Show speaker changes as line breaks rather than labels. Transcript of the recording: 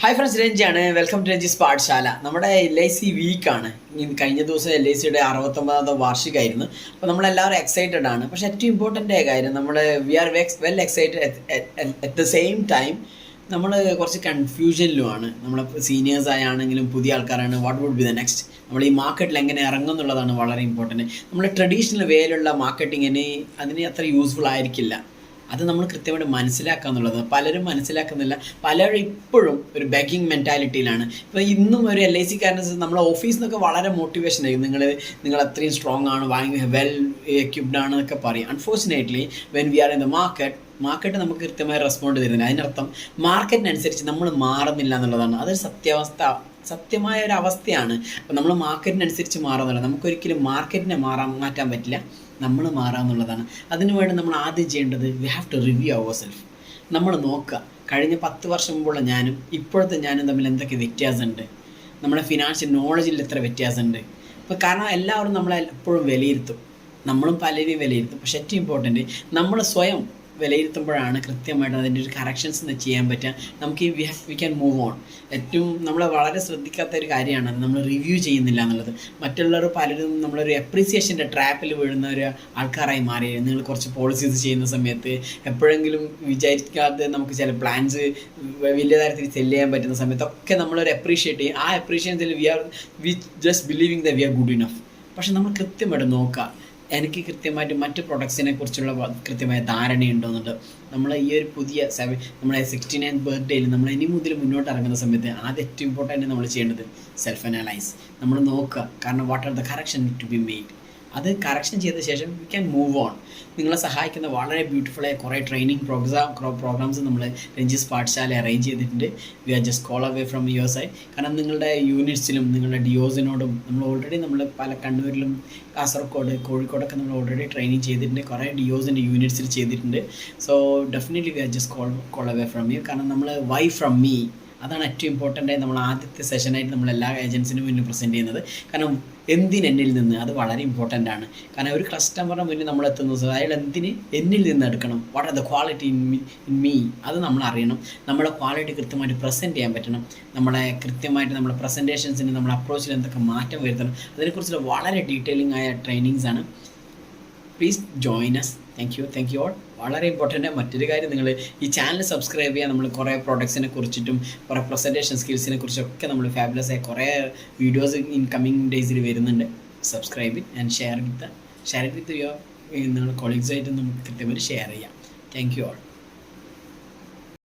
Hi friends, രഞ്ജിയാണ്. Welcome to Ranji's Padasala. നമ്മുടെ LIC വീക്കാണ്. കഴിഞ്ഞ ദിവസം LICയുടെ 69ാമത്തെ വാർഷികമായിരുന്നു. അപ്പോൾ നമ്മളെല്ലാവരും എക്സൈറ്റഡ് ആണ്. പക്ഷേ ഏറ്റവും ഇമ്പോർട്ടൻ്റ് കാര്യം നമ്മൾ we are well excited at the same time നമ്മൾ കുറച്ച് കൺഫ്യൂഷനിലുമാണ്. നമ്മൾ സീനിയേഴ്സ് ആയാണെങ്കിലും പുതിയ ആൾക്കാരാണ്. What would be the next? നമ്മൾ ഈ മാർക്കറ്റിൽ എങ്ങനെ ഇറങ്ങും എന്നുള്ളതാണ് വളരെ ഇമ്പോർട്ടൻറ്റ്. നമ്മൾ ട്രഡീഷണൽ വേയിലുള്ള മാർക്കറ്റിങ്ങിന് അതിന് അത്ര യൂസ്ഫുൾ ആയിരിക്കില്ല. അത് നമ്മൾ കൃത്യമായിട്ട് മനസ്സിലാക്കുക എന്നുള്ളത് പലരും മനസ്സിലാക്കുന്നില്ല. പലരും ഇപ്പോഴും ഒരു ബെഗിങ് മെൻറ്റാലിറ്റിയിലാണ്. ഇപ്പോൾ ഇന്നും ഒരു LICക്കാരനെ നമ്മളെ ഓഫീസിൽ നിന്നൊക്കെ വളരെ മോട്ടിവേഷൻ ആയിരിക്കും. നിങ്ങൾ അത്രയും സ്ട്രോങ് ആണ്, വെൽ എക്യുപ്ഡ് ആണ് എന്നൊക്കെ പറയും. Unfortunately when we are in the market നമുക്ക് കൃത്യമായി റെസ്പോണ്ട് തരുന്നില്ല. അതിനർത്ഥം മാർക്കറ്റിനനുസരിച്ച് നമ്മൾ മാറുന്നില്ല എന്നുള്ളതാണ്. അതൊരു സത്യമായ ഒരു അവസ്ഥയാണ്. അപ്പോൾ നമ്മൾ മാർക്കറ്റിനനുസരിച്ച് മാറുന്നില്ല. നമുക്കൊരിക്കലും മാർക്കറ്റിനെ മാറ്റാൻ പറ്റില്ല. നമ്മൾ മാറാമെന്നുള്ളതാണ്. അതിനുവേണ്ടി നമ്മൾ ആദ്യം ചെയ്യേണ്ടത് we have to review our self. നമ്മൾ നോക്കുക, കഴിഞ്ഞ 10 വർഷം മുമ്പുള്ള ഞാനും ഇപ്പോഴത്തെ ഞാനും തമ്മിൽ എന്തൊക്കെ വ്യത്യാസമുണ്ട്, നമ്മുടെ ഫിനാൻഷ്യൽ നോളജിൽ എത്ര വ്യത്യാസമുണ്ട്. ഇപ്പോൾ കാരണം എല്ലാവരും നമ്മളെ എപ്പോഴും വിലയിരുത്തും, നമ്മളും പലരെയും വിലയിരുത്തും. പക്ഷേ ഏറ്റവും ഇമ്പോർട്ടൻറ്റ് നമ്മൾ സ്വയം വിലയിരുത്തുമ്പോഴാണ് കൃത്യമായിട്ട് അതിൻ്റെ ഒരു കറക്ഷൻസ് ചെയ്യാൻ പറ്റുക. നമുക്ക് വി ക്യാൻ മൂവ് ഓൺ. ഏറ്റവും നമ്മൾ വളരെ ശ്രദ്ധിക്കാത്ത ഒരു കാര്യമാണ് നമ്മൾ റിവ്യൂ ചെയ്യുന്നില്ല എന്നുള്ളത്. മറ്റുള്ളവർ പലരും നമ്മളൊരു എപ്രീസിയേഷൻ്റെ ട്രാപ്പിൽ വീഴുന്ന ഒരു ആൾക്കാരായി മാറി. നിങ്ങൾ കുറച്ച് പോളിസീസ് ചെയ്യുന്ന സമയത്ത് എപ്പോഴെങ്കിലും വിചാരിക്കാതെ നമുക്ക് ചില പ്ലാൻസ് വലിയ തരത്തിൽ സെല് ചെയ്യാൻ പറ്റുന്ന സമയത്തൊക്കെ നമ്മളൊരു അപ്രീഷിയേറ്റ് ചെയ്യും. ആ അപ്രീഷിയേഷനിൽ we just believing the we are good enough. പക്ഷെ നമ്മൾ കൃത്യമായിട്ട് നോക്കുക, എനിക്ക് കൃത്യമായിട്ട് മറ്റ് പ്രൊഡക്ട്സിനെ കുറിച്ചുള്ള കൃത്യമായ ധാരണയുണ്ടോയെന്നുണ്ട്. നമ്മൾ ഈ ഒരു പുതിയ നമ്മളെ 69th ബർത്ത്ഡേയിൽ നമ്മൾ ഇനി മുതൽ മുന്നോട്ട് ഇറങ്ങുന്ന സമയത്ത് ആദ്യം ഏറ്റവും ഇമ്പോർട്ടൻ്റ് നമ്മൾ ചെയ്യേണ്ടത് സെൽഫ് അനലൈസ്. നമ്മൾ നോക്കുക, കാരണം what are the correction need to be made. അത് കറക്ഷൻ ചെയ്ത ശേഷം വി ക്യാൻ മൂവ് ഓൺ. നിങ്ങളെ സഹായിക്കുന്ന വളരെ ബ്യൂട്ടിഫുള്ളായ കുറേ ട്രെയിനിങ് പ്രോഗ്രാംസ് നമ്മൾ രഞ്ജിസ് പാഠശാല അറേഞ്ച് ചെയ്തിട്ടുണ്ട്. We are just call away from your side. കാരണം നിങ്ങളുടെ യൂണിറ്റ്സിലും നിങ്ങളുടെ DOസിനോടും നമ്മൾ പല കണ്ണൂരിലും കാസർഗോഡ് കോഴിക്കോടൊക്കെ നമ്മൾ ഓൾറെഡി ട്രെയിനിങ് ചെയ്തിട്ടുണ്ട്. കുറേ DOസിൻ്റെ യൂണിറ്റ്സിൽ ചെയ്തിട്ടുണ്ട്. So definitely we are just call away from you. കാരണം നമ്മൾ വൈ ഫ്രം മീ, അതാണ് ഏറ്റവും ഇമ്പോർട്ടൻ്റായി നമ്മൾ ആദ്യത്തെ സെഷനായിട്ട് നമ്മൾ എല്ലാ ഏജൻസിനും മുന്നിൽ പ്രസൻറ്റ് ചെയ്യുന്നത്. കാരണം എന്നിൽ നിന്ന് അത് വളരെ ഇമ്പോർട്ടൻ്റ് ആണ്. കാരണം ഒരു കസ്റ്റമറുടെ മുന്നിൽ നമ്മൾ എത്തുന്നത് അയാൾ എന്നിൽ നിന്ന് എടുക്കണം. What are the quality in me, അത് നമ്മൾ അറിയണം. നമ്മുടെ ക്വാളിറ്റി കൃത്യമായിട്ട് പ്രസൻറ്റ് ചെയ്യാൻ പറ്റണം. കൃത്യമായിട്ട് നമ്മുടെ പ്രസൻറ്റേഷൻസിന് നമ്മുടെ അപ്രോച്ചിൽ എന്തൊക്കെ മാറ്റം വരുത്തണം, അതിനെക്കുറിച്ചുള്ള വളരെ ഡീറ്റെയിലിംഗ് ആയ ട്രെയിനിങ്സ് ആണ്. Please join us. Thank you all. വളരെ ഇമ്പോർട്ടൻ്റ് മറ്റൊരു കാര്യം, നിങ്ങൾ ഈ ചാനൽ സബ്സ്ക്രൈബ് ചെയ്യുക. നമ്മൾ കുറേ പ്രോഡക്ട്സിനെ കുറിച്ചിട്ടും കുറേ പ്രസൻറ്റേഷൻ സ്കിൽസിനെ കുറിച്ചൊക്കെ നമ്മൾ ഫാബുലസ് ആയ കുറേ വീഡിയോസ് ഇൻ കമ്മിങ് ഡേയ്സിൽ വരുന്നുണ്ട്. Subscribe it and share it with your നിങ്ങളുടെ കൊളീഗ്സായിട്ട് നമുക്ക് കൃത്യമായിട്ട് ഷെയർ ചെയ്യാം. Thank you all.